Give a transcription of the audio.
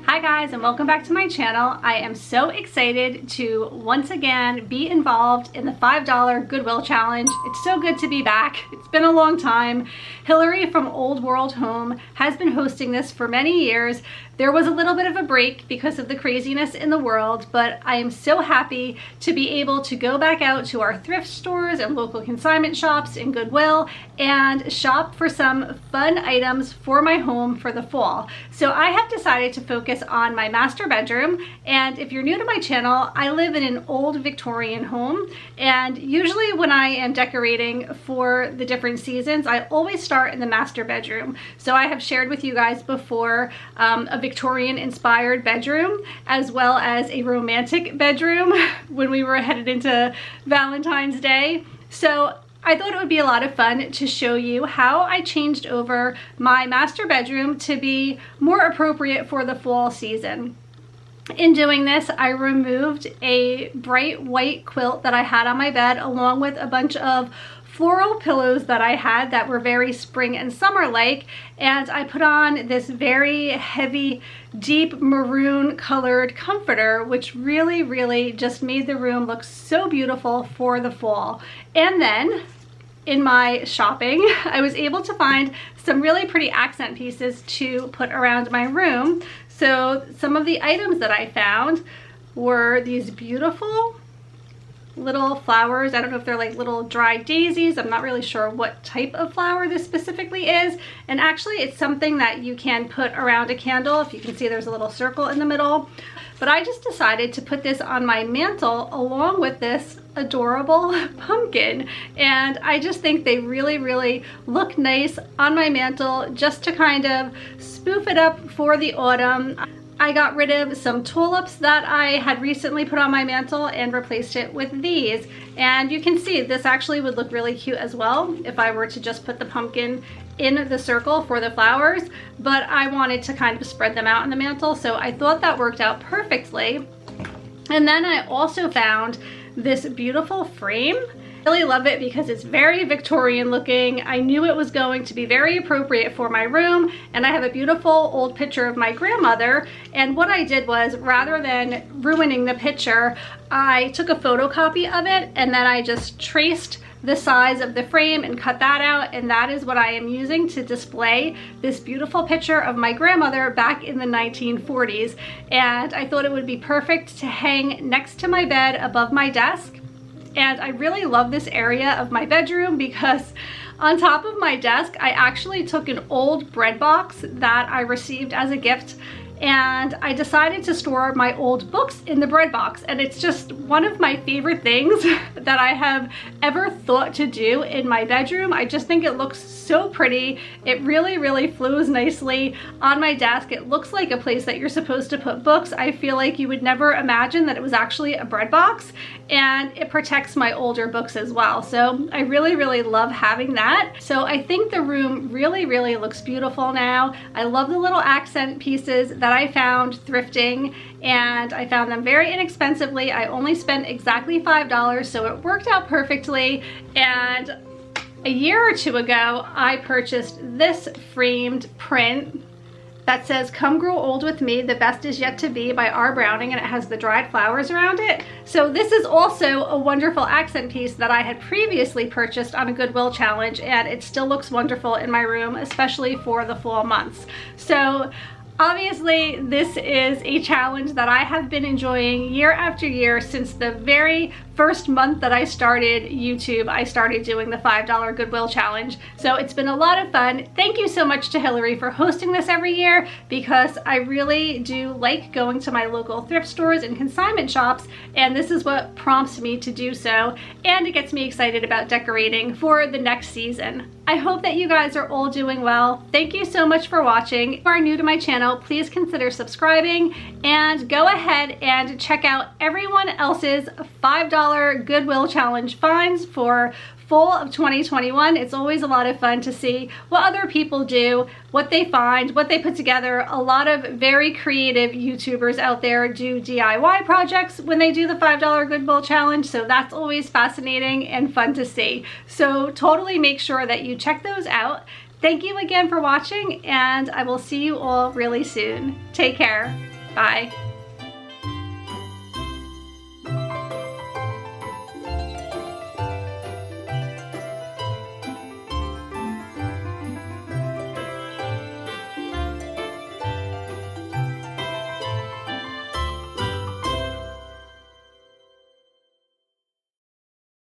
Hi guys, and welcome back to my channel. I am so excited to once again be involved in the $5 Goodwill challenge. It's so good to be back. It's been a long time. Hillary from Old World Home has been hosting this for many years. There was a little bit of a break because of the craziness in the world, but I am so happy to be able to go back out to our thrift stores and local consignment shops in Goodwill and shop for some fun items for my home for the fall. So I have decided to focus on my master bedroom, and if you're new to my channel, I live in an old Victorian home, and usually when I am decorating for the different seasons, I always start in the master bedroom. So I have shared with you guys before a Victorian inspired bedroom as well as a romantic bedroom when we were headed into Valentine's Day. So I thought it would be a lot of fun to show you how I changed over my master bedroom to be more appropriate for the fall season. In doing this, I removed a bright white quilt that I had on my bed along with a bunch of floral pillows that I had that were very spring and summer like, and I put on this very heavy deep maroon colored comforter, which really just made the room look so beautiful for the fall. And then in my shopping, I was able to find some really pretty accent pieces to put around my room. So some of the items that I found were these beautiful little flowers. I don't know if they're like little dried daisies. I'm not really sure what type of flower this specifically is. And actually it's something that you can put around a candle. If you can see, there's a little circle in the middle. But I just decided to put this on my mantle along with this adorable pumpkin. And I just think they really look nice on my mantle, just to kind of spoof it up for the autumn. I got rid of some tulips that I had recently put on my mantle and replaced it with these. And you can see this actually would look really cute as well if I were to just put the pumpkin in the circle for the flowers, but I wanted to kind of spread them out on the mantle, so I thought that worked out perfectly. And then I also found this beautiful frame. I really love it because it's very Victorian looking. I knew it was going to be very appropriate for my room, and I have a beautiful old picture of my grandmother. And what I did was, rather than ruining the picture, I took a photocopy of it and then I just traced the size of the frame and cut that out, and that is what I am using to display this beautiful picture of my grandmother back in the 1940s. And I thought it would be perfect to hang next to my bed above my desk. And I really love this area of my bedroom because on top of my desk, I actually took an old bread box that I received as a gift, and I decided to store my old books in the bread box. And it's just one of my favorite things that I have ever thought to do in my bedroom. I just think it looks so pretty. It really flows nicely on my desk. It looks like a place that you're supposed to put books. I feel like you would never imagine that it was actually a bread box, and it protects my older books as well. So I really love having that. So I think the room really looks beautiful now. I love the little accent pieces that I found thrifting, and I found them very inexpensively. I only spent exactly $5, so it worked out perfectly. And a year or two ago, I purchased this framed print that says, "Come grow old with me, the best is yet to be," by R. Browning, and it has the dried flowers around it. So this is also a wonderful accent piece that I had previously purchased on a Goodwill challenge, and it still looks wonderful in my room, especially for the fall months. So obviously, this is a challenge that I have been enjoying year after year since the very first month that I started YouTube. I started doing the $5 Goodwill challenge. So it's been a lot of fun. Thank you so much to Hillary for hosting this every year, because I really do like going to my local thrift stores and consignment shops, and this is what prompts me to do so, and it gets me excited about decorating for the next season. I hope that you guys are all doing well. Thank you so much for watching. If you are new to my channel, please consider subscribing, and go ahead and check out everyone else's $5 Goodwill challenge finds for fall of 2021. It's always a lot of fun to see what other people do, what they find, what they put together. A lot of very creative YouTubers out there do DIY projects when they do the $5 Goodwill challenge, so that's always fascinating and fun to see. So totally make sure that you check those out. Thank you again for watching, and I will see you all really soon. Take care. Bye.